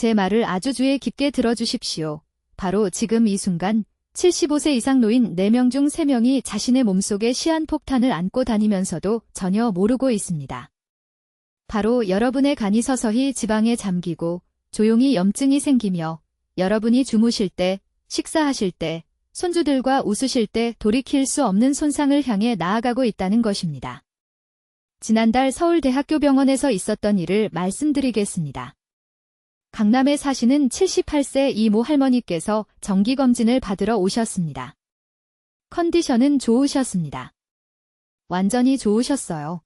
제 말을 아주 주의 깊게 들어주십시오. 바로 지금 이 순간 75세 이상 노인 4명 중 3명이 자신의 몸속에 시한폭탄을 안고 다니면서도 전혀 모르고 있습니다. 바로 여러분의 간이 서서히 지방에 잠기고 조용히 염증이 생기며 여러분이 주무실 때, 식사하실 때, 손주들과 웃으실 때 돌이킬 수 없는 손상을 향해 나아가고 있다는 것입니다. 지난달 서울대학교 병원에서 있었던 일을 말씀드리겠습니다. 강남에 사시는 78세 이모 할머니께서 정기검진을 받으러 오셨습니다. 컨디션은 좋으셨습니다. 완전히 좋으셨어요.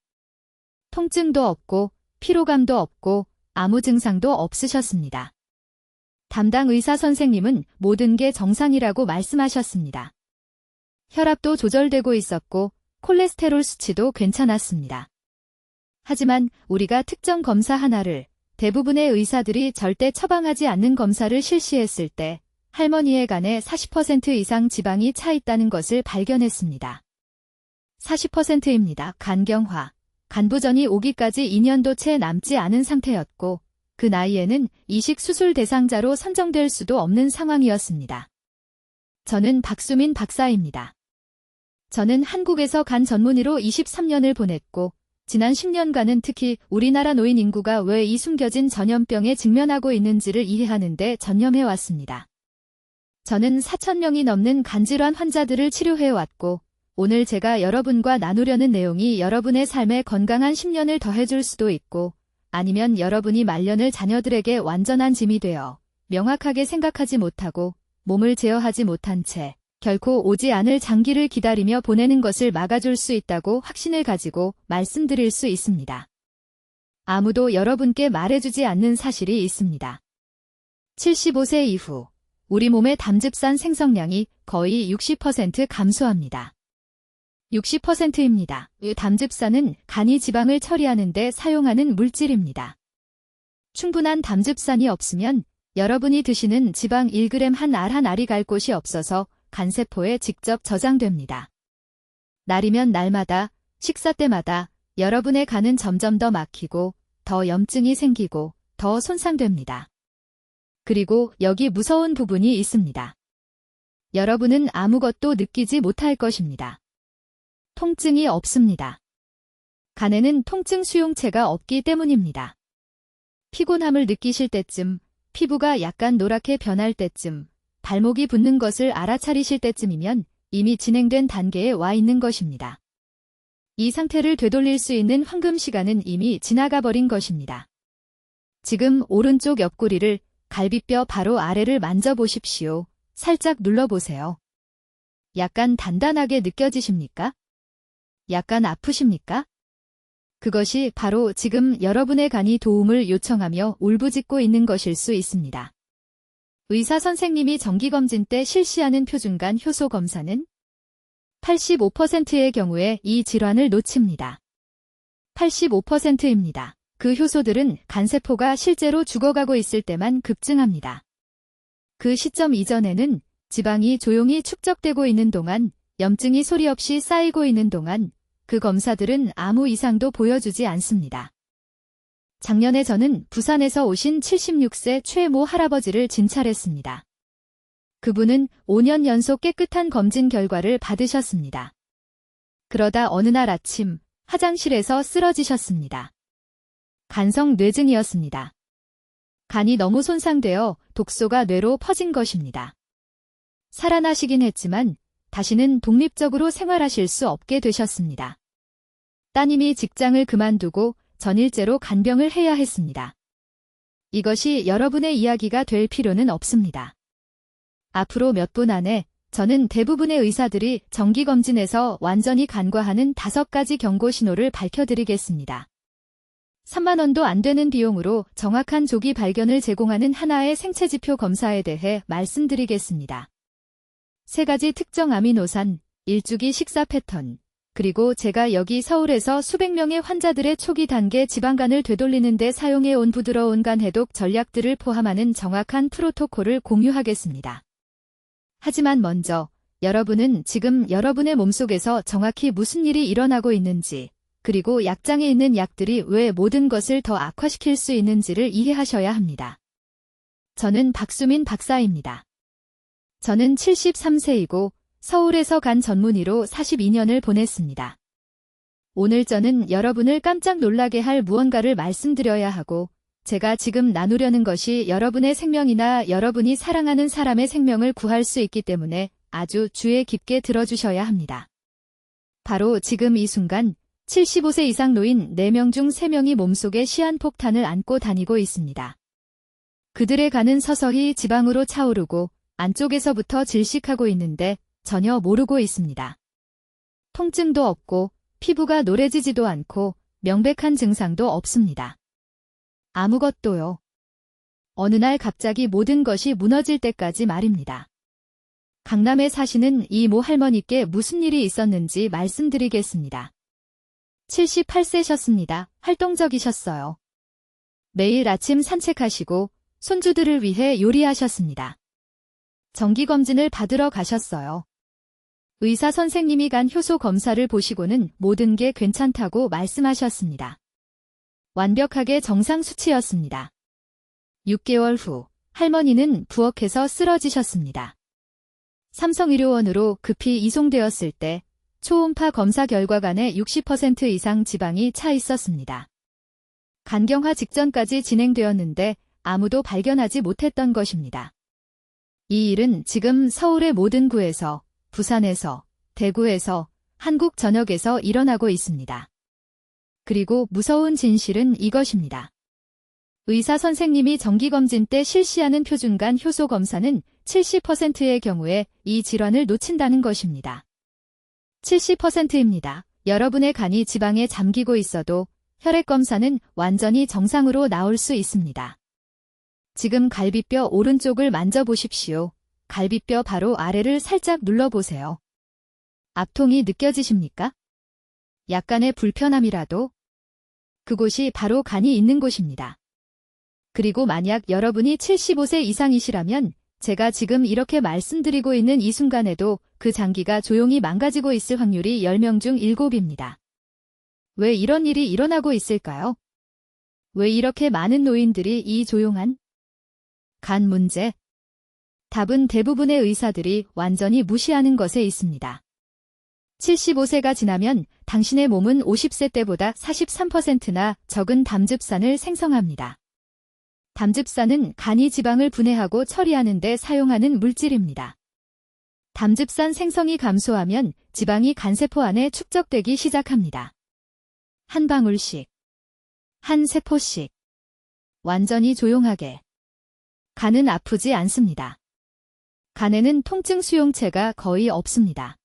통증도 없고 피로감도 없고 아무 증상도 없으셨습니다. 담당 의사 선생님은 모든 게 정상이라고 말씀하셨습니다. 혈압도 조절되고 있었고 콜레스테롤 수치도 괜찮았습니다. 하지만 우리가 특정 검사 하나를 대부분의 의사들이 절대 처방하지 않는 검사를 실시했을 때 할머니의 간에 40% 이상 지방이 차 있다는 것을 발견했습니다. 40%입니다. 간경화. 간부전이 오기까지 2년도 채 남지 않은 상태였고 그 나이에는 이식 수술 대상자로 선정될 수도 없는 상황이었습니다. 저는 박수민 박사입니다. 저는 한국에서 간 전문의로 23년을 보냈고 지난 10년간은 특히 우리나라 노인 인구가 왜 이 숨겨진 전염병에 직면하고 있는지를 이해하는 데 전념해왔습니다. 저는 4,000명이 넘는 간질환 환자들을 치료해왔고 오늘 제가 여러분과 나누려는 내용이 여러분의 삶에 건강한 10년을 더해줄 수도 있고 아니면 여러분이 말년을 자녀들에게 완전한 짐이 되어 명확하게 생각하지 못하고 몸을 제어하지 못한 채 결코 오지 않을 장기를 기다리며 보내는 것을 막아줄 수 있다고 확신을 가지고 말씀드릴 수 있습니다. 아무도 여러분께 말해주지 않는 사실이 있습니다. 75세 이후 우리 몸의 담즙산 생성량이 거의 60% 감소합니다. 60%입니다. 이 담즙산은 간이 지방을 처리하는 데 사용하는 물질입니다. 충분한 담즙산이 없으면 여러분이 드시는 지방 1g 한 알 한 알이 갈 곳이 없어서 간세포에 직접 저장됩니다. 날이면 날마다, 식사 때마다 여러분의 간은 점점 더 막히고 더 염증이 생기고 더 손상됩니다. 그리고 여기 무서운 부분이 있습니다. 여러분은 아무것도 느끼지 못할 것입니다. 통증이 없습니다. 간에는 통증 수용체가 없기 때문입니다. 피곤함을 느끼실 때쯤, 피부가 약간 노랗게 변할 때쯤, 발목이 붓는 것을 알아차리실 때쯤이면 이미 진행된 단계에 와 있는 것입니다. 이 상태를 되돌릴 수 있는 황금 시간은 이미 지나가 버린 것입니다. 지금 오른쪽 옆구리를 갈비뼈 바로 아래를 만져보십시오. 살짝 눌러보세요. 약간 단단하게 느껴지십니까? 약간 아프십니까? 그것이 바로 지금 여러분의 간이 도움을 요청하며 울부짖고 있는 것일 수 있습니다. 의사 선생님이 정기검진 때 실시하는 표준간 효소 검사는 85%의 경우에 이 질환을 놓칩니다. 85%입니다. 그 효소들은 간세포가 실제로 죽어가고 있을 때만 급증합니다. 그 시점 이전에는 지방이 조용히 축적되고 있는 동안, 염증이 소리 없이 쌓이고 있는 동안 그 검사들은 아무 이상도 보여주지 않습니다. 작년에 저는 부산에서 오신 76세 최모 할아버지를 진찰했습니다. 그분은 5년 연속 깨끗한 검진 결과를 받으셨습니다. 그러다 어느 날 아침 화장실에서 쓰러지셨습니다. 간성 뇌증이었습니다. 간이 너무 손상되어 독소가 뇌로 퍼진 것입니다. 살아나시긴 했지만 다시는 독립적으로 생활하실 수 없게 되셨습니다. 따님이 직장을 그만두고 전일제로 간병을 해야 했습니다. 이것이 여러분의 이야기가 될 필요는 없습니다. 앞으로 몇 분 안에 저는 대부분의 의사들이 정기검진에서 완전히 간과하는 5가지 경고 신호를 밝혀드리겠습니다. 3만 원도 안 되는 비용으로 정확한 조기 발견을 제공하는 하나의 생체지표 검사에 대해 말씀드리겠습니다. 3가지 특정 아미노산, 일주기 식사 패턴, 그리고 제가 여기 서울에서 수백 명의 환자들의 초기 단계 지방간을 되돌리는 데 사용해온 부드러운 간 해독 전략들을 포함하는 정확한 프로토콜을 공유하겠습니다. 하지만 먼저 여러분은 지금 여러분의 몸속에서 정확히 무슨 일이 일어나고 있는지, 그리고 약장에 있는 약들이 왜 모든 것을 더 악화시킬 수 있는지를 이해하셔야 합니다. 저는 박수민 박사입니다. 저는 73세이고 서울에서 간 전문의로 42년을 보냈습니다. 오늘 저는 여러분을 깜짝 놀라게 할 무언가를 말씀드려야 하고 제가 지금 나누려는 것이 여러분의 생명이나 여러분이 사랑하는 사람의 생명을 구할 수 있기 때문에 아주 주의 깊게 들어주셔야 합니다. 바로 지금 이 순간 75세 이상 노인 4명 중 3명이 몸속에 시한폭탄을 안고 다니고 있습니다. 그들의 간은 서서히 지방으로 차오르고 안쪽에서부터 질식하고 있는데 전혀 모르고 있습니다. 통증도 없고 피부가 노래지지도 않고 명백한 증상도 없습니다. 아무것도요. 어느 날 갑자기 모든 것이 무너질 때까지 말입니다. 강남에 사시는 이 모 할머니께 무슨 일이 있었는지 말씀드리겠습니다. 78세셨습니다. 활동적이셨어요. 매일 아침 산책하시고 손주들을 위해 요리하셨습니다. 정기검진을 받으러 가셨어요. 의사 선생님이 간 효소 검사를 보시고는 모든 게 괜찮다고 말씀하셨습니다. 완벽하게 정상 수치였습니다. 6개월 후 할머니는 부엌에서 쓰러지셨습니다. 삼성의료원으로 급히 이송되었을 때 초음파 검사 결과 간에 60% 이상 지방이 차 있었습니다. 간경화 직전까지 진행되었는데 아무도 발견하지 못했던 것입니다. 이 일은 지금 서울의 모든 구에서, 부산에서, 대구에서, 한국 전역에서 일어나고 있습니다. 그리고 무서운 진실은 이것입니다. 의사 선생님이 정기검진 때 실시하는 표준간 효소 검사는 70%의 경우에 이 질환을 놓친다는 것입니다. 70%입니다. 여러분의 간이 지방에 잠기고 있어도 혈액 검사는 완전히 정상으로 나올 수 있습니다. 지금 갈비뼈 오른쪽을 만져보십시오. 갈비뼈 바로 아래를 살짝 눌러보세요. 압통이 느껴지십니까? 약간의 불편함이라도? 그곳이 바로 간이 있는 곳입니다. 그리고 만약 여러분이 75세 이상이시라면 제가 지금 이렇게 말씀드리고 있는 이 순간에도 그 장기가 조용히 망가지고 있을 확률이 10명 중 7입니다. 왜 이런 일이 일어나고 있을까요? 왜 이렇게 많은 노인들이 이 조용한 간 문제? 답은 대부분의 의사들이 완전히 무시하는 것에 있습니다. 75세가 지나면 당신의 몸은 50세 때보다 43%나 적은 담즙산을 생성합니다. 담즙산은 간이 지방을 분해하고 처리하는 데 사용하는 물질입니다. 담즙산 생성이 감소하면 지방이 간세포 안에 축적되기 시작합니다. 한 방울씩, 한 세포씩, 완전히 조용하게. 간은 아프지 않습니다. 간에는 통증 수용체가 거의 없습니다.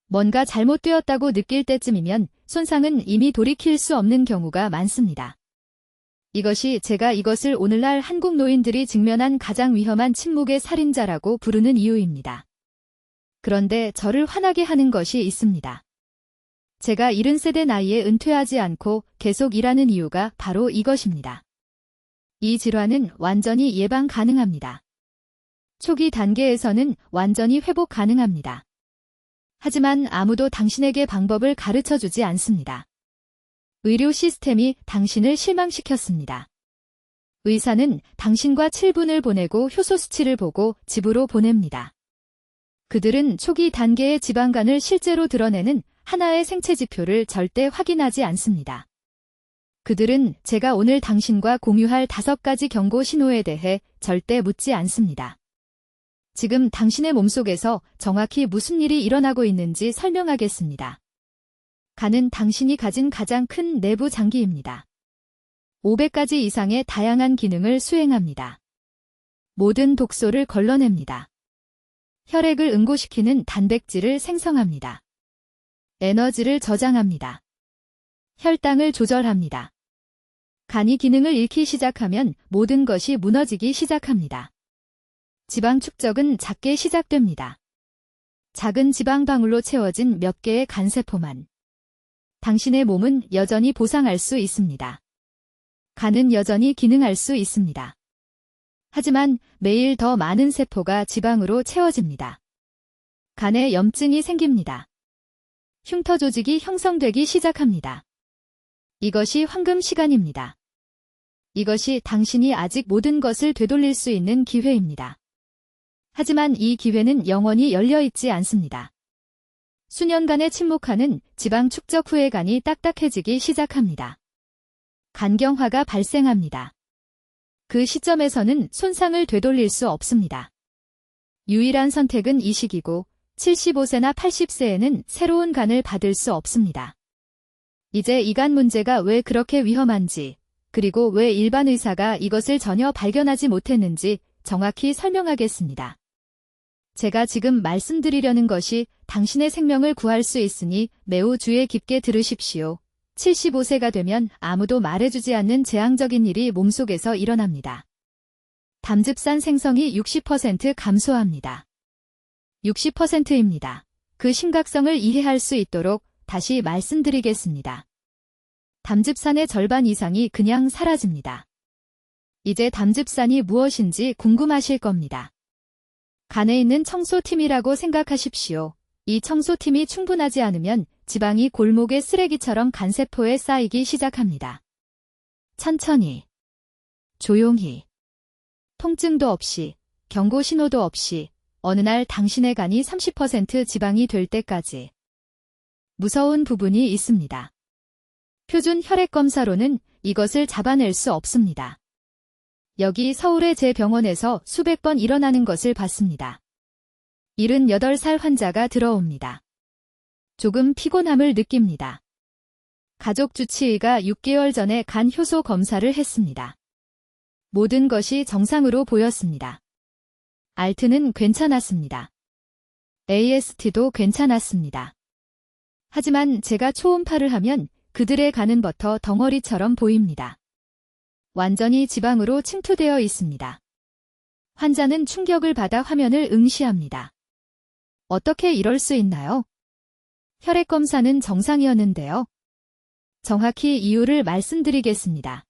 뭔가 잘못되었다고 느낄 때쯤이면 손상은 이미 돌이킬 수 없는 경우가 많습니다. 이것이 제가 이것을 오늘날 한국 노인들이 직면한 가장 위험한 침묵의 살인자라고 부르는 이유입니다. 그런데 저를 화나게 하는 것이 있습니다. 제가 70세대 나이에 은퇴하지 않고 계속 일하는 이유가 바로 이것입니다. 이 질환은 완전히 예방 가능합니다. 초기 단계에서는 완전히 회복 가능합니다. 하지만 아무도 당신에게 방법을 가르쳐주지 않습니다. 의료 시스템이 당신을 실망시켰습니다. 의사는 당신과 7분을 보내고 효소 수치를 보고 집으로 보냅니다. 그들은 초기 단계의 지방간을 실제로 드러내는 하나의 생체 지표를 절대 확인하지 않습니다. 그들은 제가 오늘 당신과 공유할 5가지 경고 신호에 대해 절대 묻지 않습니다. 지금 당신의 몸속에서 정확히 무슨 일이 일어나고 있는지 설명하겠습니다. 간은 당신이 가진 가장 큰 내부 장기입니다. 500가지 이상의 다양한 기능을 수행합니다. 모든 독소를 걸러냅니다. 혈액을 응고시키는 단백질을 생성합니다. 에너지를 저장합니다. 혈당을 조절합니다. 간이 기능을 잃기 시작하면 모든 것이 무너지기 시작합니다. 지방 축적은 작게 시작됩니다. 작은 지방 방울로 채워진 몇 개의 간세포만. 당신의 몸은 여전히 보상할 수 있습니다. 간은 여전히 기능할 수 있습니다. 하지만 매일 더 많은 세포가 지방으로 채워집니다. 간에 염증이 생깁니다. 흉터 조직이 형성되기 시작합니다. 이것이 황금 시간입니다. 이것이 당신이 아직 모든 것을 되돌릴 수 있는 기회입니다. 하지만 이 기회는 영원히 열려 있지 않습니다. 수년간의 침묵하는 지방 축적 후에 간이 딱딱해지기 시작합니다. 간경화가 발생합니다. 그 시점에서는 손상을 되돌릴 수 없습니다. 유일한 선택은 이식이고 75세나 80세에는 새로운 간을 받을 수 없습니다. 이제 이 간 문제가 왜 그렇게 위험한지, 그리고 왜 일반 의사가 이것을 전혀 발견하지 못했는지 정확히 설명하겠습니다. 제가 지금 말씀드리려는 것이 당신의 생명을 구할 수 있으니 매우 주의 깊게 들으십시오. 75세가 되면 아무도 말해주지 않는 재앙적인 일이 몸속에서 일어납니다. 담즙산 생성이 60% 감소합니다. 60%입니다. 그 심각성을 이해할 수 있도록 다시 말씀드리겠습니다. 담즙산의 절반 이상이 그냥 사라집니다. 이제 담즙산이 무엇인지 궁금하실 겁니다. 간에 있는 청소팀이라고 생각하십시오. 이 청소팀이 충분하지 않으면 지방이 골목의 쓰레기처럼 간세포에 쌓이기 시작합니다. 천천히, 조용히, 통증도 없이, 경고 신호도 없이, 어느 날 당신의 간이 30% 지방이 될 때까지. 무서운 부분이 있습니다. 표준 혈액 검사로는 이것을 잡아낼 수 없습니다. 여기 서울의 제 병원에서 수백 번 일어나는 것을 봤습니다. 78살 환자가 들어옵니다. 조금 피곤함을 느낍니다. 가족 주치의가 6개월 전에 간 효소 검사를 했습니다. 모든 것이 정상으로 보였습니다. 알트는 괜찮았습니다. AST도 괜찮았습니다. 하지만 제가 초음파를 하면 그들의 간은 버터 덩어리처럼 보입니다. 완전히 지방으로 침투되어 있습니다. 환자는 충격을 받아 화면을 응시합니다. 어떻게 이럴 수 있나요? 혈액 검사는 정상이었는데요. 정확히 이유를 말씀드리겠습니다.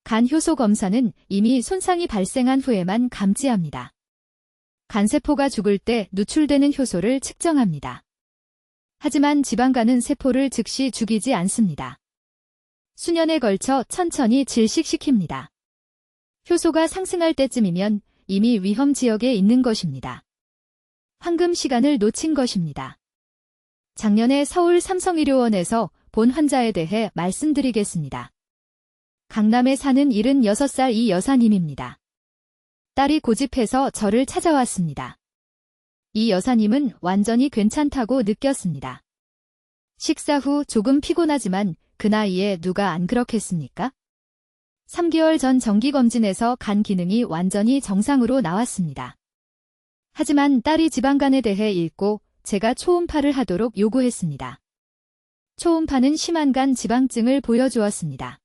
간 효소 검사는 이미 손상이 발생한 후에만 감지합니다. 간세포가 죽을 때 누출되는 효소를 측정합니다. 하지만 지방간은 세포를 즉시 죽이지 않습니다. 수년에 걸쳐 천천히 질식시킵니다. 효소가 상승할 때쯤이면 이미 위험 지역에 있는 것입니다. 황금 시간을 놓친 것입니다. 작년에 서울 삼성의료원에서 본 환자에 대해 말씀드리겠습니다. 강남에 사는 76살 이 여사님입니다. 딸이 고집해서 저를 찾아왔습니다. 이 여사님은 완전히 괜찮다고 느꼈습니다. 식사 후 조금 피곤하지만 그 나이에 누가 안 그렇겠습니까? 3개월 전 정기검진에서 간 기능이 완전히 정상으로 나왔습니다. 하지만 딸이 지방간에 대해 읽고 제가 초음파를 하도록 요구했습니다. 초음파는 심한 간 지방증을 보여주었습니다.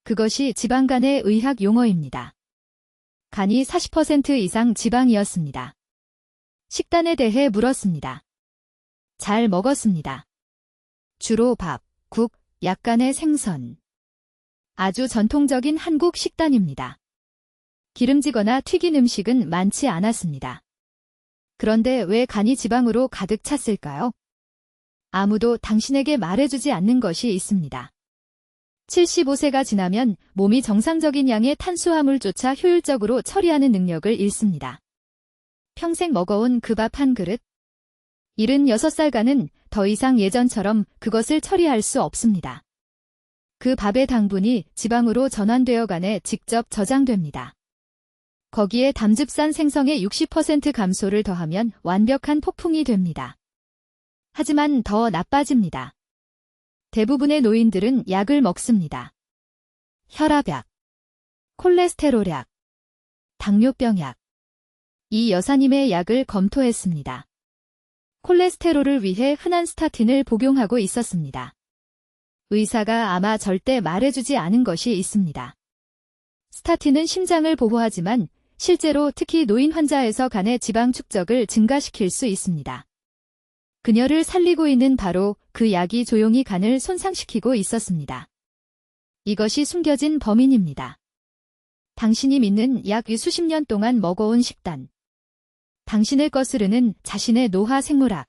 그것이 지방간의 의학 용어입니다. 간이 40% 이상 지방이었습니다. 식단에 대해 물었습니다. 잘 먹었습니다. 주로 밥, 국, 약간의 생선. 아주 전통적인 한국 식단입니다. 기름지거나 튀긴 음식은 많지 않았습니다. 그런데 왜 간이 지방으로 가득 찼을까요? 아무도 당신에게 말해주지 않는 것이 있습니다. 75세가 지나면 몸이 정상적인 양의 탄수화물조차 효율적으로 처리하는 능력을 잃습니다. 평생 먹어온 그 밥 한 그릇? 76살간은 더 이상 예전처럼 그것을 처리할 수 없습니다. 그 밥의 당분이 지방으로 전환되어 간에 직접 저장됩니다. 거기에 담즙산 생성의 60% 감소를 더하면 완벽한 폭풍이 됩니다. 하지만 더 나빠집니다. 대부분의 노인들은 약을 먹습니다. 혈압약, 콜레스테롤약, 당뇨병약. 이 여사님의 약을 검토했습니다. 콜레스테롤을 위해 흔한 스타틴을 복용하고 있었습니다. 의사가 아마 절대 말해주지 않은 것이 있습니다. 스타틴은 심장을 보호하지만 실제로 특히 노인 환자에서 간의 지방 축적을 증가시킬 수 있습니다. 그녀를 살리고 있는 바로 그 약이 조용히 간을 손상시키고 있었습니다. 이것이 숨겨진 범인입니다. 당신이 믿는 약 수십 년 동안 먹어온 식단. 당신을 거스르는 자신의 노화 생물학.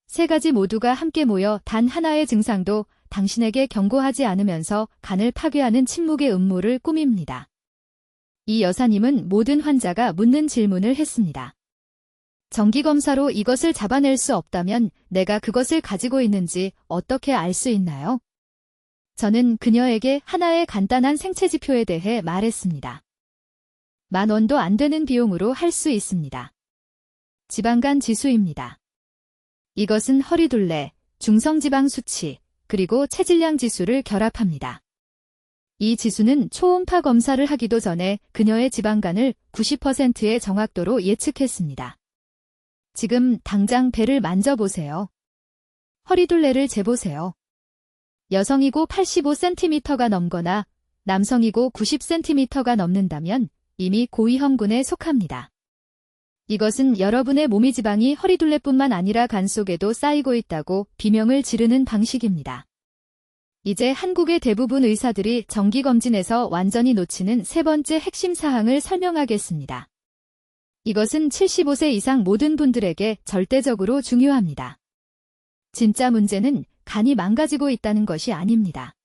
세 가지 모두가 함께 모여 단 하나의 증상도 당신에게 경고하지 않으면서 간을 파괴하는 침묵의 음모를 꾸밉니다. 이 여사님은 모든 환자가 묻는 질문을 했습니다. 정기검사로 이것을 잡아낼 수 없다면 내가 그것을 가지고 있는지 어떻게 알 수 있나요? 저는 그녀에게 하나의 간단한 생체지표에 대해 말했습니다. 10,000원도 안 되는 비용으로 할 수 있습니다. 지방간 지수입니다. 이것은 허리둘레, 중성지방 수치, 그리고 체질량 지수를 결합합니다. 이 지수는 초음파 검사를 하기도 전에 그녀의 지방간을 90%의 정확도로 예측했습니다. 지금 당장 배를 만져보세요. 허리둘레를 재보세요. 여성이고 85cm가 넘거나 남성이고 90cm가 넘는다면 이미 고위험군에 속합니다. 이것은 여러분의 몸의 지방이 허리둘레뿐만 아니라 간 속에도 쌓이고 있다고 비명을 지르는 방식입니다. 이제 한국의 대부분 의사들이 정기검진에서 완전히 놓치는 세 번째 핵심 사항을 설명하겠습니다. 이것은 75세 이상 모든 분들에게 절대적으로 중요합니다. 진짜 문제는 간이 망가지고 있다는 것이 아닙니다.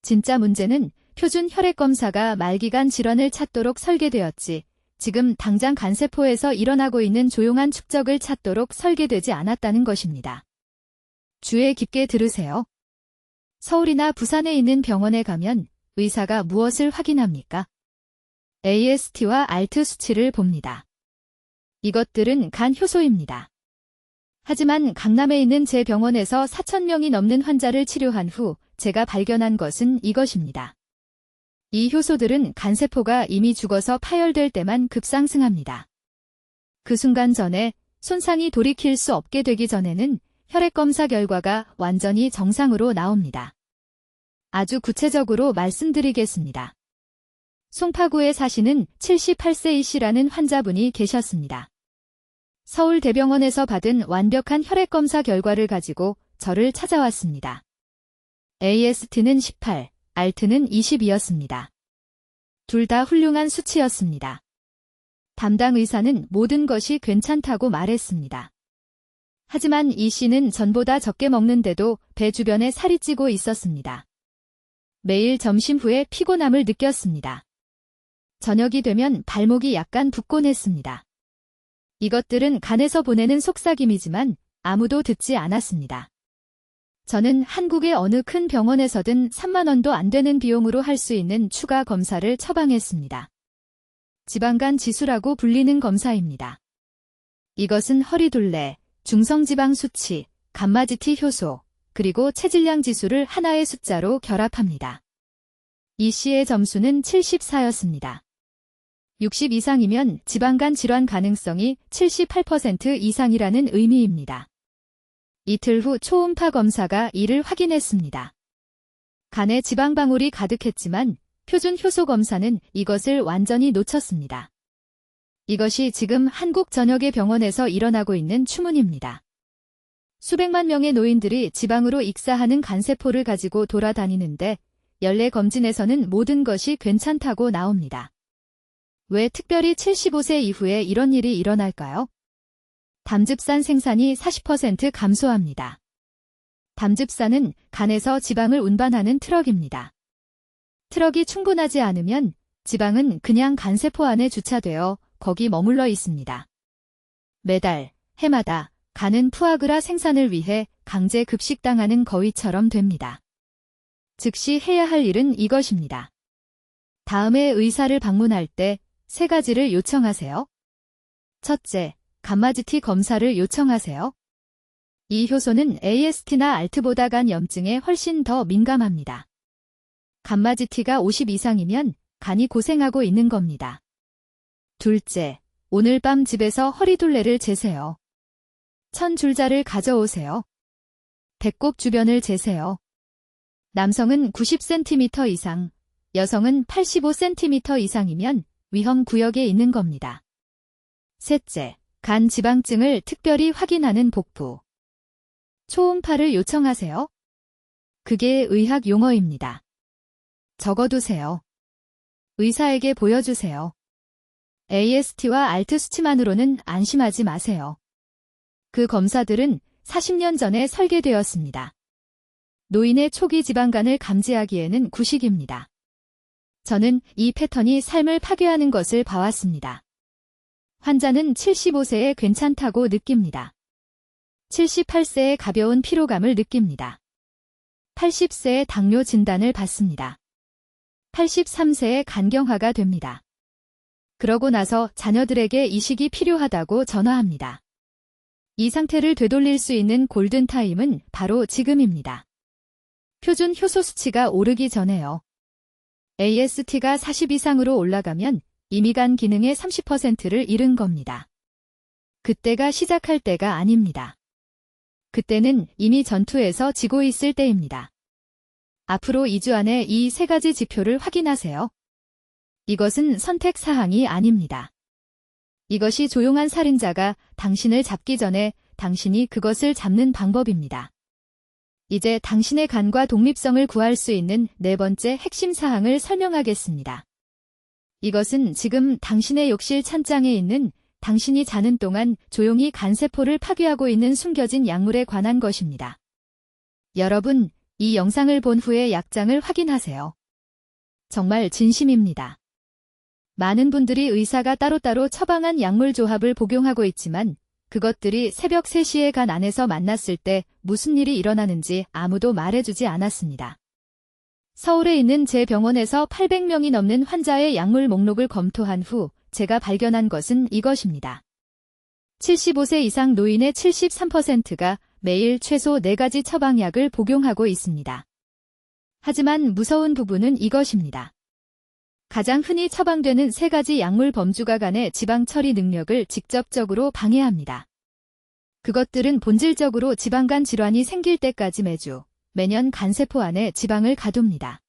진짜 문제는 표준 혈액검사가 말기간 질환을 찾도록 설계되었지, 지금 당장 간세포에서 일어나고 있는 조용한 축적을 찾도록 설계되지 않았다는 것입니다. 주의 깊게 들으세요. 서울이나 부산에 있는 병원에 가면 의사가 무엇을 확인합니까? AST와 ALT 수치를 봅니다. 이것들은 간 효소입니다. 하지만 강남에 있는 제 병원에서 4,000명이 넘는 환자를 치료한 후 제가 발견한 것은 이것입니다. 이 효소들은 간세포가 이미 죽어서 파열될 때만 급상승합니다. 그 순간 전에 손상이 돌이킬 수 없게 되기 전에는 혈액검사 결과가 완전히 정상으로 나옵니다. 아주 구체적으로 말씀드리겠습니다. 송파구에 사시는 78세 이씨라는 환자분이 계셨습니다. 서울대병원에서 받은 완벽한 혈액검사 결과를 가지고 저를 찾아왔습니다. AST는 18, ALT는 20이었습니다. 둘 다 훌륭한 수치였습니다. 담당 의사는 모든 것이 괜찮다고 말했습니다. 하지만 이 씨는 전보다 적게 먹는데도 배 주변에 살이 찌고 있었습니다. 매일 점심 후에 피곤함을 느꼈습니다. 저녁이 되면 발목이 약간 붓곤 했습니다. 이것들은 간에서 보내는 속삭임이지만 아무도 듣지 않았습니다. 저는 한국의 어느 큰 병원에서든 30,000원도 안 되는 비용으로 할 수 있는 추가 검사를 처방했습니다. 지방간 지수라고 불리는 검사입니다. 이것은 허리둘레, 중성지방 수치, 감마지티 효소, 그리고 체질량 지수를 하나의 숫자로 결합합니다. 이 씨의 점수는 74였습니다. 60 이상이면 지방간 질환 가능성이 78% 이상이라는 의미입니다. 이틀 후 초음파 검사가 이를 확인했습니다. 간에 지방방울이 가득했지만 표준 효소 검사는 이것을 완전히 놓쳤습니다. 이것이 지금 한국 전역의 병원에서 일어나고 있는 추문입니다. 수백만 명의 노인들이 지방으로 익사하는 간세포를 가지고 돌아다니는데 연례 검진에서는 모든 것이 괜찮다고 나옵니다. 왜 특별히 75세 이후에 이런 일이 일어날까요? 담즙산 생산이 40% 감소합니다. 담즙산은 간에서 지방을 운반하는 트럭입니다. 트럭이 충분하지 않으면 지방은 그냥 간세포 안에 주차되어 거기 머물러 있습니다. 매달, 해마다 간은 푸아그라 생산을 위해 강제 급식당하는 거위처럼 됩니다. 즉시 해야 할 일은 이것입니다. 다음에 의사를 방문할 때 3가지를 요청하세요. 첫째, 감마지티 검사를 요청하세요. 이 효소는 AST나 ALT보다 간 염증에 훨씬 더 민감합니다. 감마지티가 50 이상이면 간이 고생하고 있는 겁니다. 둘째, 오늘 밤 집에서 허리둘레를 재세요. 천줄자를 가져오세요. 배꼽 주변을 재세요. 남성은 90cm 이상, 여성은 85cm 이상이면 위험 구역에 있는 겁니다. 셋째, 간 지방증을 특별히 확인하는 복부. 초음파를 요청하세요. 그게 의학 용어입니다. 적어두세요. 의사에게 보여주세요. AST와 ALT 수치만으로는 안심하지 마세요. 그 검사들은 40년 전에 설계되었습니다. 노인의 초기 지방간을 감지하기에는 구식입니다. 저는 이 패턴이 삶을 파괴하는 것을 봐왔습니다. 환자는 75세에 괜찮다고 느낍니다. 78세에 가벼운 피로감을 느낍니다. 80세에 당뇨 진단을 받습니다. 83세에 간경화가 됩니다. 그러고 나서 자녀들에게 이식이 필요하다고 전화합니다. 이 상태를 되돌릴 수 있는 골든타임은 바로 지금입니다. 표준 효소 수치가 오르기 전에요. AST가 40 이상으로 올라가면 이미 간 기능의 30%를 잃은 겁니다. 그때가 시작할 때가 아닙니다. 그때는 이미 전투에서 지고 있을 때입니다. 앞으로 2주 안에 이 3가지 지표를 확인하세요. 이것은 선택 사항이 아닙니다. 이것이 조용한 살인자가 당신을 잡기 전에 당신이 그것을 잡는 방법입니다. 이제 당신의 간과 독립성을 구할 수 있는 4번째 핵심 사항을 설명하겠습니다. 이것은 지금 당신의 욕실 찬장에 있는 당신이 자는 동안 조용히 간세포를 파괴하고 있는 숨겨진 약물에 관한 것입니다. 여러분, 이 영상을 본 후에 약장을 확인하세요. 정말 진심입니다. 많은 분들이 의사가 따로따로 처방한 약물 조합을 복용하고 있지만 그것들이 새벽 3시에 간 안에서 만났을 때 무슨 일이 일어나는지 아무도 말해주지 않았습니다. 서울에 있는 제 병원에서 800명이 넘는 환자의 약물 목록을 검토한 후 제가 발견한 것은 이것입니다. 75세 이상 노인의 73%가 매일 최소 4가지 처방약을 복용하고 있습니다. 하지만 무서운 부분은 이것입니다. 가장 흔히 처방되는 3가지 약물 범주가 간의 지방 처리 능력을 직접적으로 방해합니다. 그것들은 본질적으로 지방간 질환이 생길 때까지 매년 간세포 안에 지방을 가둡니다.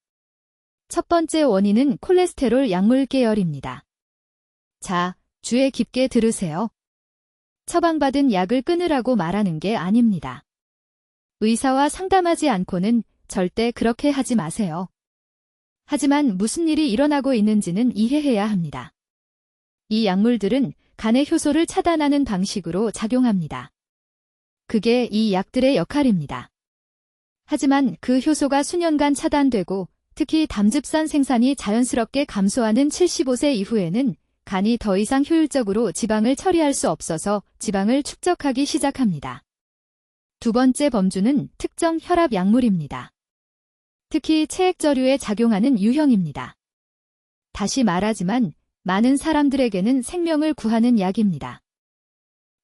첫 번째 원인은 콜레스테롤 약물 계열입니다. 자, 주의 깊게 들으세요. 처방받은 약을 끊으라고 말하는 게 아닙니다. 의사와 상담하지 않고는 절대 그렇게 하지 마세요. 하지만 무슨 일이 일어나고 있는지는 이해해야 합니다. 이 약물들은 간의 효소를 차단하는 방식으로 작용합니다. 그게 이 약들의 역할입니다. 하지만 그 효소가 수년간 차단되고 특히 담즙산 생산이 자연스럽게 감소하는 75세 이후에는 간이 더 이상 효율적으로 지방을 처리할 수 없어서 지방을 축적하기 시작합니다. 두 번째 범주는 특정 혈압 약물입니다. 특히 체액저류에 작용하는 유형입니다. 다시 말하지만 많은 사람들에게는 생명을 구하는 약입니다.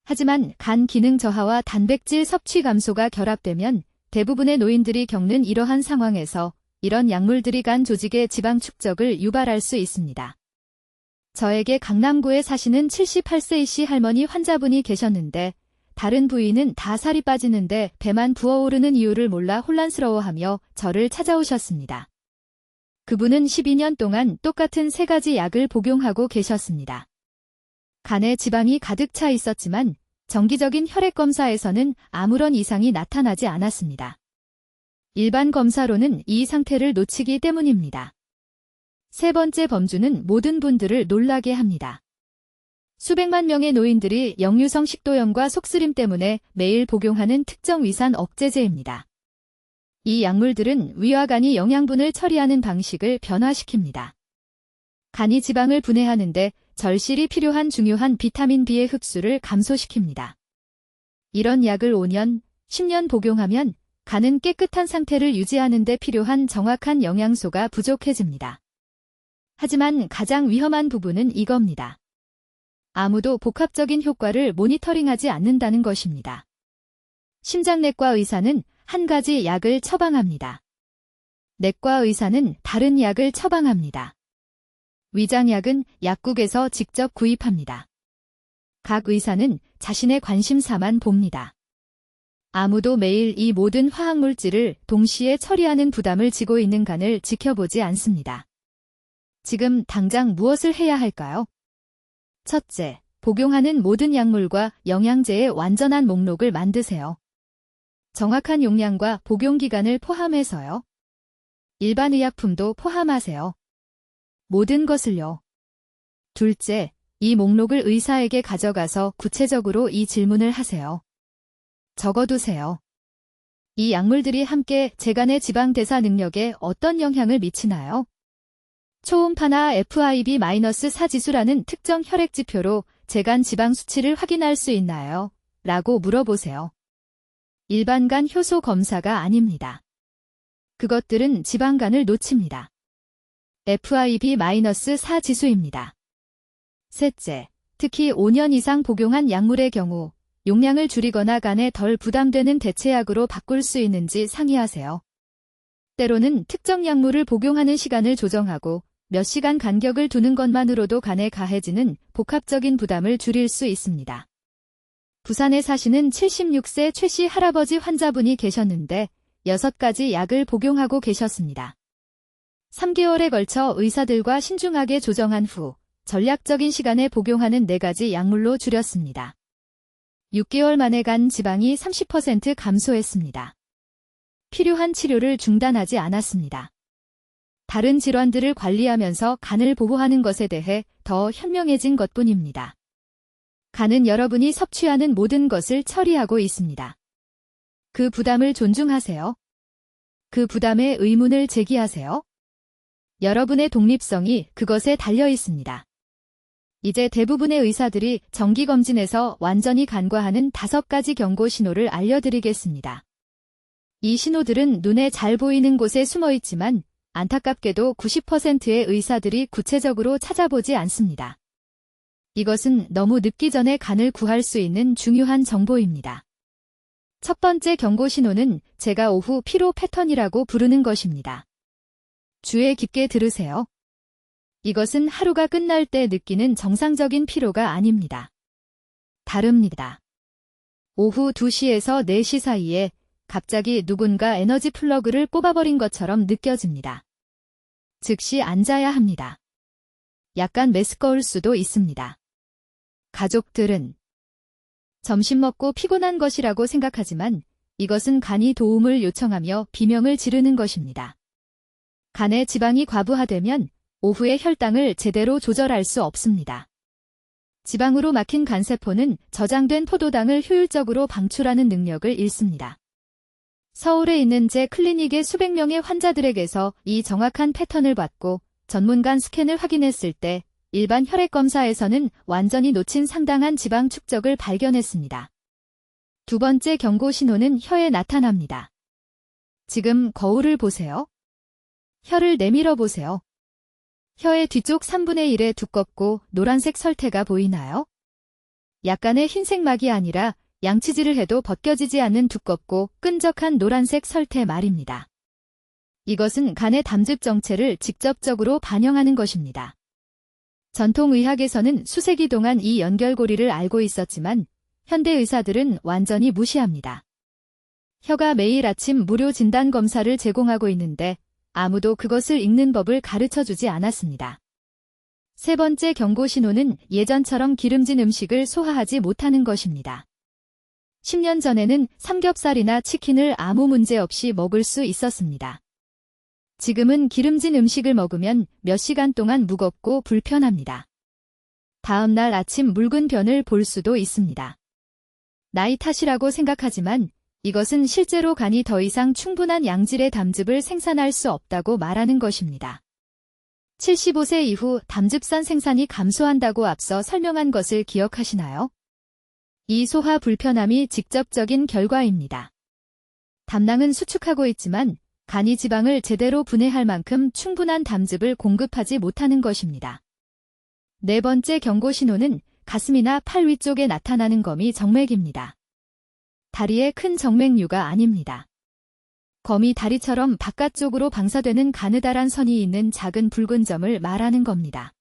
하지만 간 기능 저하와 단백질 섭취 감소가 결합되면 대부분의 노인들이 겪는 이러한 상황에서 이런 약물들이 간 조직의 지방 축적을 유발할 수 있습니다. 저에게 강남구에 사시는 78세이씨 할머니 환자분이 계셨는데 다른 부위는 다 살이 빠지는데 배만 부어오르는 이유를 몰라 혼란스러워하며 저를 찾아오셨습니다. 그분은 12년 동안 똑같은 3가지 약을 복용하고 계셨습니다. 간에 지방이 가득 차 있었지만 정기적인 혈액 검사에서는 아무런 이상이 나타나지 않았습니다. 일반 검사로는 이 상태를 놓치기 때문입니다. 세 번째 범주는 모든 분들을 놀라게 합니다. 수백만 명의 노인들이 역류성 식도염과 속쓰림 때문에 매일 복용하는 특정 위산 억제제입니다. 이 약물들은 위와 간이 영양분을 처리하는 방식을 변화시킵니다. 간이 지방을 분해하는데 절실히 필요한 중요한 비타민 B의 흡수를 감소시킵니다. 이런 약을 5년, 10년 복용하면 간은 깨끗한 상태를 유지하는 데 필요한 정확한 영양소가 부족해집니다. 하지만 가장 위험한 부분은 이겁니다. 아무도 복합적인 효과를 모니터링하지 않는다는 것입니다. 심장내과 의사는 한 가지 약을 처방합니다. 내과 의사는 다른 약을 처방합니다. 위장약은 약국에서 직접 구입합니다. 각 의사는 자신의 관심사만 봅니다. 아무도 매일 이 모든 화학물질을 동시에 처리하는 부담을 지고 있는 간을 지켜보지 않습니다. 지금 당장 무엇을 해야 할까요? 첫째, 복용하는 모든 약물과 영양제의 완전한 목록을 만드세요. 정확한 용량과 복용 기간을 포함해서요. 일반 의약품도 포함하세요. 모든 것을요. 둘째, 이 목록을 의사에게 가져가서 구체적으로 이 질문을 하세요. 적어두세요. 이 약물들이 함께 제간의 지방 대사 능력에 어떤 영향을 미치나요? 초음파나 FIB-4 지수라는 특정 혈액 지표로 제간 지방 수치를 확인할 수 있나요? 라고 물어보세요. 일반 간 효소 검사가 아닙니다. 그것들은 지방간을 놓칩니다. FIB-4 지수입니다. 셋째, 특히 5년 이상 복용한 약물의 경우 용량을 줄이거나 간에 덜 부담되는 대체약으로 바꿀 수 있는지 상의하세요. 때로는 특정 약물을 복용하는 시간을 조정하고 몇 시간 간격을 두는 것만으로도 간에 가해지는 복합적인 부담을 줄일 수 있습니다. 부산에 사시는 76세 최 씨 할아버지 환자분이 계셨는데 6가지 약을 복용하고 계셨습니다. 3개월에 걸쳐 의사들과 신중하게 조정한 후 전략적인 시간에 복용하는 4가지 약물로 줄였습니다. 6개월 만에 간 지방이 30% 감소했습니다. 필요한 치료를 중단하지 않았습니다. 다른 질환들을 관리하면서 간을 보호하는 것에 대해 더 현명해진 것뿐입니다. 간은 여러분이 섭취하는 모든 것을 처리하고 있습니다. 그 부담을 존중하세요. 그 부담에 의문을 제기하세요. 여러분의 독립성이 그것에 달려 있습니다. 이제 대부분의 의사들이 정기검진에서 완전히 간과하는 5가지 경고 신호를 알려드리겠습니다. 이 신호들은 눈에 잘 보이는 곳에 숨어 있지만 안타깝게도 90%의 의사들이 구체적으로 찾아보지 않습니다. 이것은 너무 늦기 전에 간을 구할 수 있는 중요한 정보입니다. 첫 번째 경고 신호는 제가 오후 피로 패턴이라고 부르는 것입니다. 주의 깊게 들으세요. 이것은 하루가 끝날 때 느끼는 정상적인 피로가 아닙니다. 다릅니다. 오후 2시에서 4시 사이에 갑자기 누군가 에너지 플러그를 뽑아버린 것처럼 느껴집니다. 즉시 앉아야 합니다. 약간 메스꺼울 수도 있습니다. 가족들은 점심 먹고 피곤한 것이라고 생각하지만 이것은 간이 도움을 요청하며 비명을 지르는 것입니다. 간에 지방이 과부하되면 오후에 혈당을 제대로 조절할 수 없습니다. 지방으로 막힌 간세포는 저장된 포도당을 효율적으로 방출하는 능력을 잃습니다. 서울에 있는 제 클리닉의 수백 명의 환자들에게서 이 정확한 패턴을 받고 전문간 스캔을 확인했을 때 일반 혈액 검사에서는 완전히 놓친 상당한 지방 축적을 발견했습니다. 두 번째 경고 신호는 혀에 나타납니다. 지금 거울을 보세요. 혀를 내밀어 보세요. 혀의 뒤쪽 3분의 1의 두껍고 노란색 설태가 보이나요? 약간의 흰색 막이 아니라 양치질을 해도 벗겨지지 않는 두껍고 끈적한 노란색 설태 말입니다. 이것은 간의 담즙 정체를 직접적으로 반영하는 것입니다. 전통의학에서는 수세기 동안 이 연결고리를 알고 있었지만 현대 의사들은 완전히 무시합니다. 혀가 매일 아침 무료 진단검사를 제공하고 있는데 아무도 그것을 읽는 법을 가르쳐주지 않았습니다. 세 번째 경고 신호는 예전처럼 기름진 음식을 소화하지 못하는 것입니다. 10년 전에는 삼겹살이나 치킨을 아무 문제 없이 먹을 수 있었습니다. 지금은 기름진 음식을 먹으면 몇 시간 동안 무겁고 불편합니다. 다음 날 아침 묽은 변을 볼 수도 있습니다. 나이 탓이라고 생각하지만 이것은 실제로 간이 더 이상 충분한 양질의 담즙을 생산할 수 없다고 말하는 것입니다. 75세 이후 담즙산 생산이 감소한다고 앞서 설명한 것을 기억하시나요? 이 소화 불편함이 직접적인 결과입니다. 담낭은 수축하고 있지만 간이 지방을 제대로 분해할 만큼 충분한 담즙을 공급하지 못하는 것입니다. 네 번째 경고 신호는 가슴이나 팔 위쪽에 나타나는 검이 정맥입니다. 다리의 큰 정맥류가 아닙니다. 검이 다리처럼 바깥쪽으로 방사되는 가느다란 선이 있는 작은 붉은 점을 말하는 겁니다.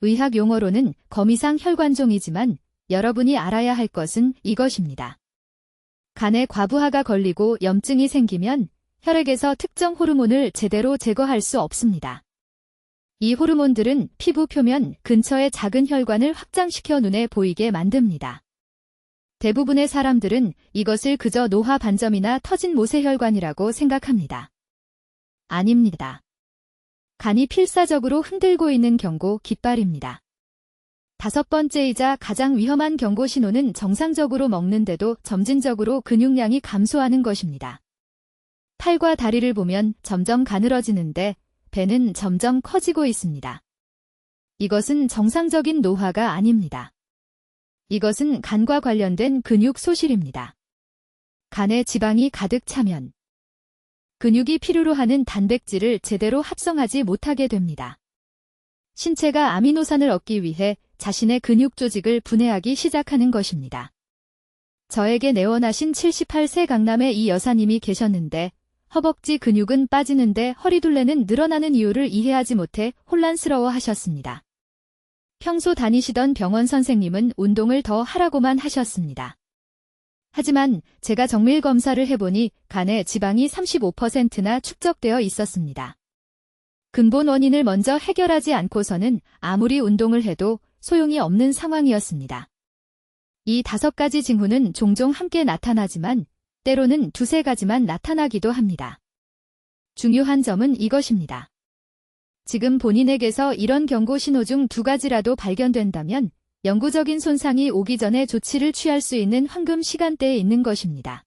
의학 용어로는 검이상 혈관종이지만 여러분이 알아야 할 것은 이것입니다. 간에 과부하가 걸리고 염증이 생기면 혈액에서 특정 호르몬을 제대로 제거할 수 없습니다. 이 호르몬들은 피부 표면 근처의 작은 혈관을 확장시켜 눈에 보이게 만듭니다. 대부분의 사람들은 이것을 그저 노화 반점이나 터진 모세혈관이라고 생각합니다. 아닙니다. 간이 필사적으로 흔들고 있는 경고 깃발입니다. 5번째이자 가장 위험한 경고 신호는 정상적으로 먹는데도 점진적으로 근육량이 감소하는 것입니다. 팔과 다리를 보면 점점 가늘어지는데 배는 점점 커지고 있습니다. 이것은 정상적인 노화가 아닙니다. 이것은 간과 관련된 근육 소실입니다. 간에 지방이 가득 차면 근육이 필요로 하는 단백질을 제대로 합성하지 못하게 됩니다. 신체가 아미노산을 얻기 위해 자신의 근육 조직을 분해하기 시작하는 것입니다. 저에게 내원하신 78세 강남의 이 여사님이 계셨는데 허벅지 근육은 빠지는데 허리둘레는 늘어나는 이유를 이해하지 못해 혼란스러워 하셨습니다. 평소 다니시던 병원 선생님은 운동을 더 하라고만 하셨습니다. 하지만 제가 정밀 검사를 해보니 간에 지방이 35%나 축적되어 있었습니다. 근본 원인을 먼저 해결하지 않고서는 아무리 운동을 해도 소용이 없는 상황이었습니다. 이 5가지 징후는 종종 함께 나타나지만 때로는 2-3가지만 나타나기도 합니다. 중요한 점은 이것입니다. 지금 본인에게서 이런 경고 신호 중 2가지라도 발견된다면 영구적인 손상이 오기 전에 조치를 취할 수 있는 황금 시간대에 있는 것입니다.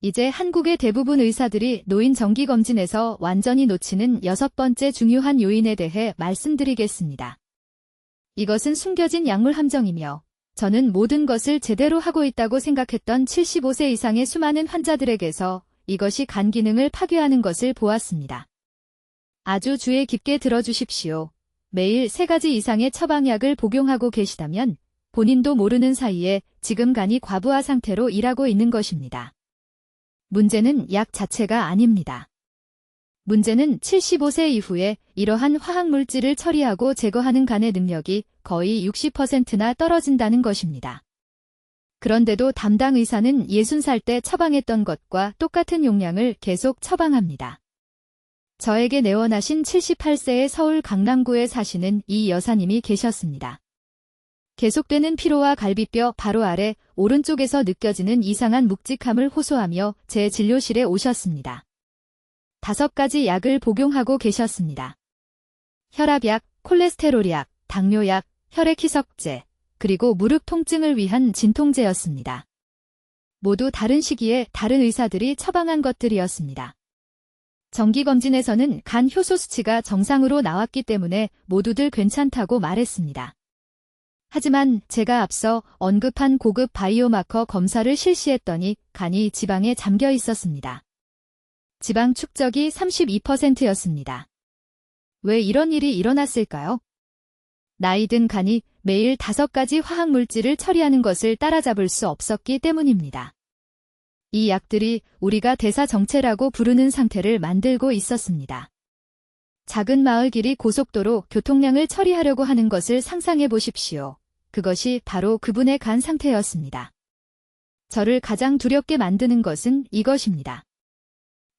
이제 한국의 대부분 의사들이 노인 정기검진에서 완전히 놓치는 6번째 중요한 요인에 대해 말씀드리겠습니다. 이것은 숨겨진 약물 함정이며 저는 모든 것을 제대로 하고 있다고 생각했던 75세 이상의 수많은 환자들에게서 이것이 간 기능을 파괴하는 것을 보았습니다. 아주 주의 깊게 들어주십시오. 매일 3가지 이상의 처방약을 복용하고 계시다면 본인도 모르는 사이에 지금 간이 과부하 상태로 일하고 있는 것입니다. 문제는 약 자체가 아닙니다. 문제는 75세 이후에 이러한 화학물질을 처리하고 제거하는 간의 능력이 거의 60%나 떨어진다는 것입니다. 그런데도 담당 의사는 60살 때 처방했던 것과 똑같은 용량을 계속 처방합니다. 저에게 내원하신 78세의 서울 강남구에 사시는 이 여사님이 계셨습니다. 계속되는 피로와 갈비뼈 바로 아래 오른쪽에서 느껴지는 이상한 묵직함을 호소하며 제 진료실에 오셨습니다. 5가지 약을 복용하고 계셨습니다. 혈압약, 콜레스테롤약, 당뇨약, 혈액희석제, 그리고 무릎 통증을 위한 진통제였습니다. 모두 다른 시기에 다른 의사들이 처방한 것들이었습니다. 정기검진에서는 간 효소 수치가 정상으로 나왔기 때문에 모두들 괜찮다고 말했습니다. 하지만 제가 앞서 언급한 고급 바이오마커 검사를 실시했더니 간이 지방에 잠겨 있었습니다. 지방 축적이 32%였습니다. 왜 이런 일이 일어났을까요? 나이 든 간이 매일 5가지 화학물질을 처리하는 것을 따라잡을 수 없었기 때문입니다. 이 약들이 우리가 대사정체라고 부르는 상태를 만들고 있었습니다. 작은 마을 길이 고속도로 교통량을 처리하려고 하는 것을 상상해 보십시오. 그것이 바로 그분의 간 상태였습니다. 저를 가장 두렵게 만드는 것은 이것입니다.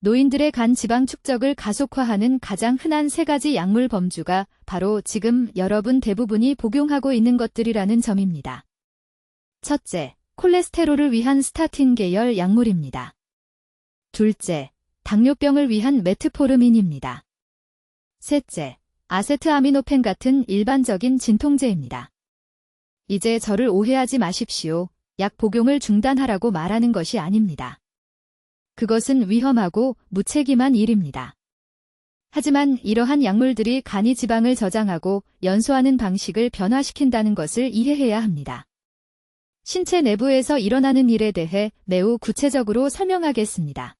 노인들의 간 지방 축적을 가속화하는 가장 흔한 3가지 약물 범주가 바로 지금 여러분 대부분이 복용하고 있는 것들이라는 점입니다. 첫째, 콜레스테롤을 위한 스타틴 계열 약물입니다. 둘째, 당뇨병을 위한 메트포르민입니다. 셋째, 아세트아미노펜 같은 일반적인 진통제입니다. 이제 저를 오해하지 마십시오. 약 복용을 중단하라고 말하는 것이 아닙니다. 그것은 위험하고 무책임한 일입니다. 하지만 이러한 약물들이 간이 지방을 저장하고 연소하는 방식을 변화시킨다는 것을 이해해야 합니다. 신체 내부에서 일어나는 일에 대해 매우 구체적으로 설명하겠습니다.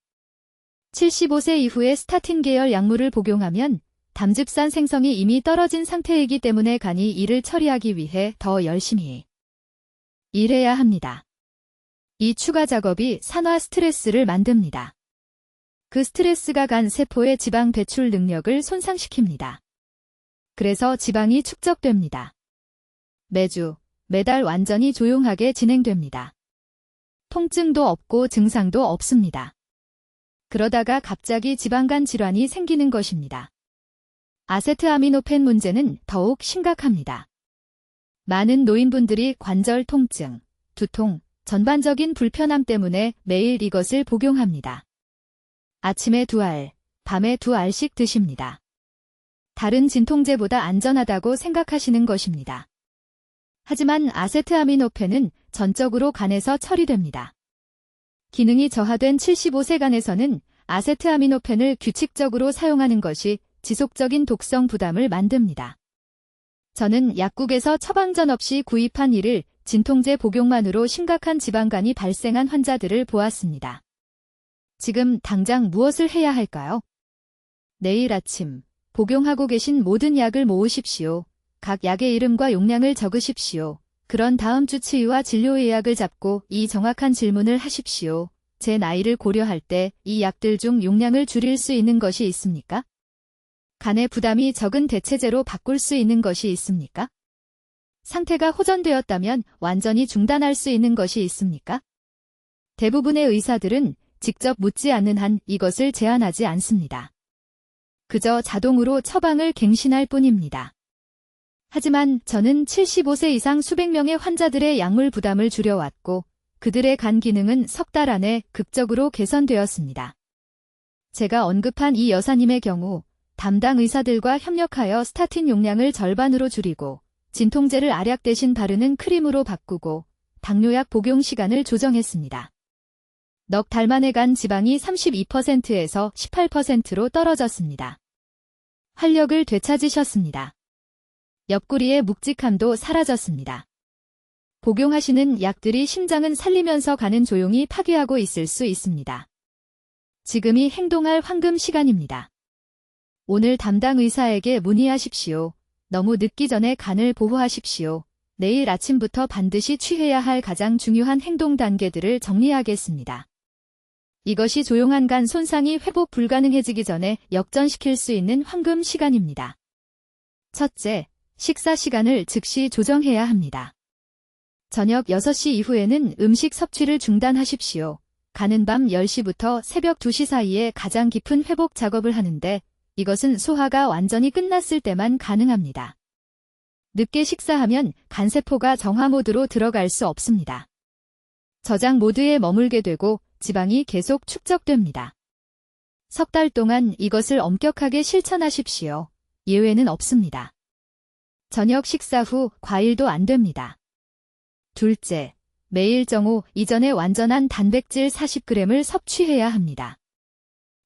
75세 이후에 스타틴 계열 약물을 복용하면 담즙산 생성이 이미 떨어진 상태이기 때문에 간이 이를 처리하기 위해 더 열심히 일해야 합니다. 이 추가 작업이 산화 스트레스를 만듭니다. 그 스트레스가 간 세포의 지방 배출 능력을 손상시킵니다. 그래서 지방이 축적됩니다. 매주, 매달 완전히 조용하게 진행됩니다. 통증도 없고 증상도 없습니다. 그러다가 갑자기 지방간 질환이 생기는 것입니다. 아세트아미노펜 문제는 더욱 심각합니다. 많은 노인분들이 관절 통증, 두통, 전반적인 불편함 때문에 매일 이것을 복용합니다. 아침에 2알, 밤에 2알씩 드십니다. 다른 진통제보다 안전하다고 생각하시는 것입니다. 하지만 아세트아미노펜은 전적으로 간에서 처리됩니다. 기능이 저하된 75세 간에서는 아세트아미노펜을 규칙적으로 사용하는 것이 지속적인 독성 부담을 만듭니다. 저는 약국에서 처방전 없이 구입한 이를 진통제 복용만으로 심각한 지방간이 발생한 환자들을 보았습니다. 지금 당장 무엇을 해야 할까요? 내일 아침 복용하고 계신 모든 약을 모으십시오. 각 약의 이름과 용량을 적으십시오. 그런 다음 주 치유와 진료 예약을 잡고 이 정확한 질문을 하십시오. 제 나이를 고려할 때 이 약들 중 용량을 줄일 수 있는 것이 있습니까? 간의 부담이 적은 대체제로 바꿀 수 있는 것이 있습니까? 상태가 호전되었다면 완전히 중단할 수 있는 것이 있습니까? 대부분의 의사들은 직접 묻지 않는 한 이것을 제안하지 않습니다. 그저 자동으로 처방을 갱신할 뿐입니다. 하지만 저는 75세 이상 수백 명의 환자들의 약물 부담을 줄여왔고 그들의 간 기능은 석 달 안에 극적으로 개선되었습니다. 제가 언급한 이 여사님의 경우 담당 의사들과 협력하여 스타틴 용량을 절반으로 줄이고 진통제를 알약 대신 바르는 크림으로 바꾸고 당뇨약 복용 시간을 조정했습니다. 넉 달 만에 간 지방이 32%에서 18%로 떨어졌습니다. 활력을 되찾으셨습니다. 옆구리의 묵직함도 사라졌습니다. 복용하시는 약들이 심장은 살리면서 간은 조용히 파괴하고 있을 수 있습니다. 지금이 행동할 황금 시간입니다. 오늘 담당 의사에게 문의하십시오. 너무 늦기 전에 간을 보호하십시오. 내일 아침부터 반드시 취해야 할 가장 중요한 행동 단계들을 정리하겠습니다. 이것이 조용한 간 손상이 회복 불가능해지기 전에 역전시킬 수 있는 황금 시간입니다. 첫째, 식사 시간을 즉시 조정해야 합니다. 저녁 6시 이후에는 음식 섭취를 중단하십시오. 간은 밤 10시부터 새벽 2시 사이에 가장 깊은 회복 작업을 하는데 이것은 소화가 완전히 끝났을 때만 가능합니다. 늦게 식사하면 간세포가 정화 모드로 들어갈 수 없습니다. 저장 모드에 머물게 되고 지방이 계속 축적됩니다. 석 달 동안 이것을 엄격하게 실천하십시오. 예외는 없습니다. 저녁 식사 후 과일도 안 됩니다. 둘째, 매일 정오 이전에 완전한 단백질 40g을 섭취해야 합니다.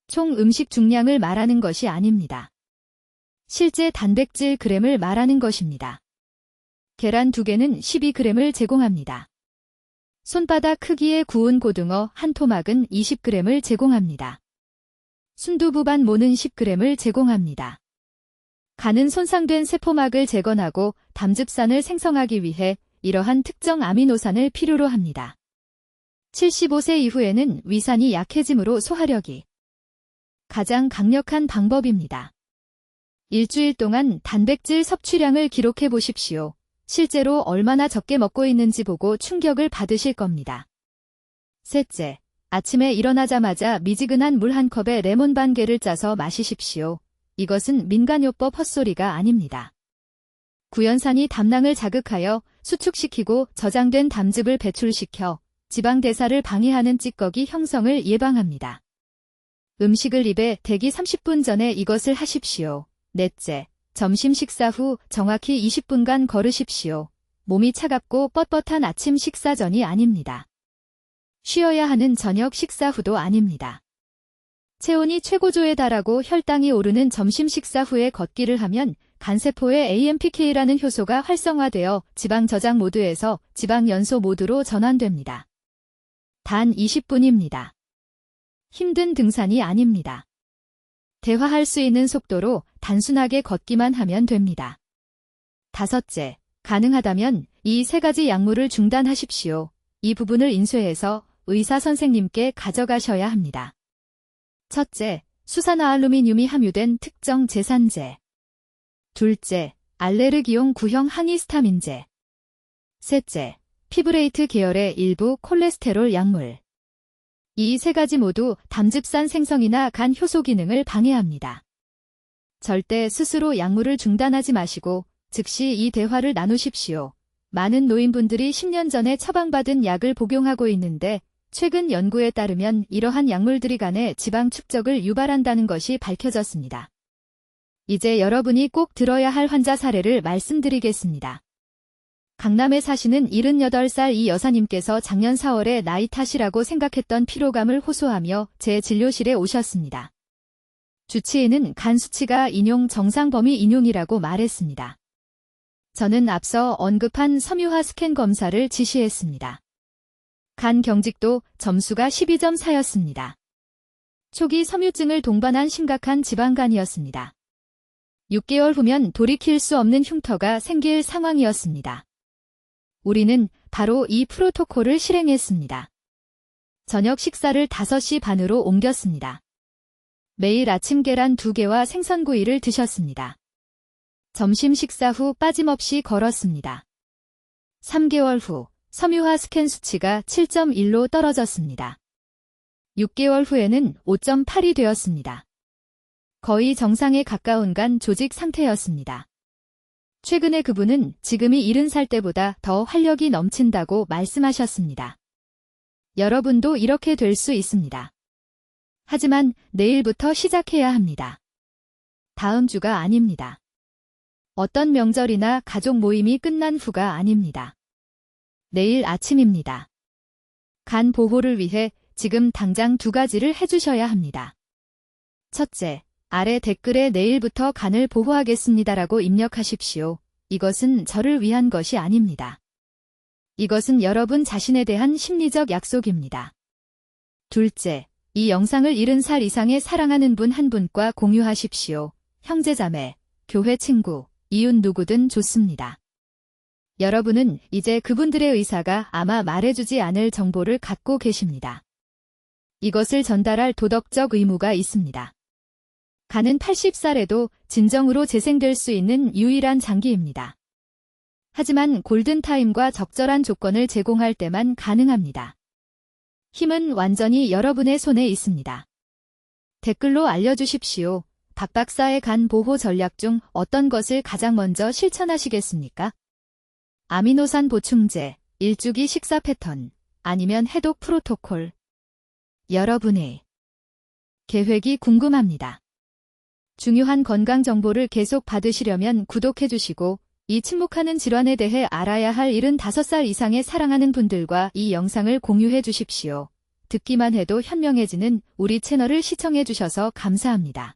총 음식 중량을 말하는 것이 아닙니다. 실제 단백질 g을 말하는 것입니다. 계란 2개는 12g을 제공합니다. 손바닥 크기의 구운 고등어 한 토막은 20g을 제공합니다. 순두부 반 모는 10g을 제공합니다. 간은 손상된 세포막을 재건하고 담즙산을 생성하기 위해 이러한 특정 아미노산을 필요로 합니다. 75세 이후에는 위산이 약해지므로 소화력이 가장 강력한 방법입니다. 일주일 동안 단백질 섭취량을 기록해 보십시오. 실제로 얼마나 적게 먹고 있는지 보고 충격을 받으실 겁니다. 셋째, 아침에 일어나자마자 미지근한 물 한 컵에 레몬 반 개를 짜서 마시십시오. 이것은 민간요법 헛소리가 아닙니다. 구연산이 담낭을 자극하여 수축시키고 저장된 담즙을 배출시켜 지방 대사를 방해하는 찌꺼기 형성을 예방합니다. 음식을 입에 대기 30분 전에 이것을 하십시오. 넷째, 점심 식사 후 정확히 20분간 걸으십시오. 몸이 차갑고 뻣뻣한 아침 식사 전이 아닙니다. 쉬어야 하는 저녁 식사 후도 아닙니다. 체온이 최고조에 달하고 혈당이 오르는 점심 식사 후에 걷기를 하면 간세포의 AMPK라는 효소가 활성화되어 지방 저장 모드에서 지방 연소 모드로 전환됩니다. 단 20분입니다. 힘든 등산이 아닙니다. 대화할 수 있는 속도로 단순하게 걷기만 하면 됩니다. 다섯째, 가능하다면 이 세 가지 약물을 중단하십시오. 이 부분을 인쇄해서 의사 선생님께 가져가셔야 합니다. 첫째, 수산화알루미늄이 함유된 특정 제산제. 둘째, 알레르기용 구형 항히스타민제. 셋째, 피브레이트 계열의 일부 콜레스테롤 약물. 이 세 가지 모두 담즙산 생성이나 간 효소 기능을 방해합니다. 절대 스스로 약물을 중단하지 마시고 즉시 이 대화를 나누십시오. 많은 노인분들이 10년 전에 처방받은 약을 복용하고 있는데 최근 연구에 따르면 이러한 약물들이 간에 지방 축적을 유발한다는 것이 밝혀졌습니다. 이제 여러분이 꼭 들어야 할 환자 사례를 말씀드리겠습니다. 강남에 사시는 78살 이 여사님께서 작년 4월에 나이 탓이라고 생각했던 피로감을 호소하며 제 진료실에 오셨습니다. 주치의는 간 수치가 인용 정상 범위 인용이라고 말했습니다. 저는 앞서 언급한 섬유화 스캔 검사를 지시했습니다. 간 경직도 점수가 12.4였습니다. 초기 섬유증을 동반한 심각한 지방간이었습니다. 6개월 후면 돌이킬 수 없는 흉터가 생길 상황이었습니다. 우리는 바로 이 프로토콜을 실행했습니다. 저녁 식사를 5시 반으로 옮겼습니다. 매일 아침 계란 2개와 생선구이를 드셨습니다. 점심 식사 후 빠짐없이 걸었습니다. 3개월 후 섬유화 스캔 수치가 7.1로 떨어졌습니다. 6개월 후에는 5.8이 되었습니다. 거의 정상에 가까운 간 조직 상태였습니다. 최근에 그분은 지금이 70살 때보다 더 활력이 넘친다고 말씀하셨습니다. 여러분도 이렇게 될 수 있습니다. 하지만 내일부터 시작해야 합니다. 다음 주가 아닙니다. 어떤 명절이나 가족 모임이 끝난 후가 아닙니다. 내일 아침입니다. 간 보호를 위해 지금 당장 2가지를 해주셔야 합니다. 첫째, 아래 댓글에 내일부터 간을 보호하겠습니다라고 입력하십시오. 이것은 저를 위한 것이 아닙니다. 이것은 여러분 자신에 대한 심리적 약속입니다. 둘째, 이 영상을 70살 이상의 사랑하는 분 한 분과 공유하십시오. 형제자매, 교회 친구, 이웃 누구든 좋습니다. 여러분은 이제 그분들의 의사가 아마 말해주지 않을 정보를 갖고 계십니다. 이것을 전달할 도덕적 의무가 있습니다. 간은 80살에도 진정으로 재생될 수 있는 유일한 장기입니다. 하지만 골든타임과 적절한 조건을 제공할 때만 가능합니다. 힘은 완전히 여러분의 손에 있습니다. 댓글로 알려주십시오. 박 박사의 간 보호 전략 중 어떤 것을 가장 먼저 실천하시겠습니까? 아미노산 보충제, 일주기 식사 패턴, 아니면 해독 프로토콜. 여러분의 계획이 궁금합니다. 중요한 건강 정보를 계속 받으시려면 구독해주시고 이 침묵하는 질환에 대해 알아야 할 75살 이상의 사랑하는 분들과 이 영상을 공유해 주십시오. 듣기만 해도 현명해지는 우리 채널을 시청해 주셔서 감사합니다.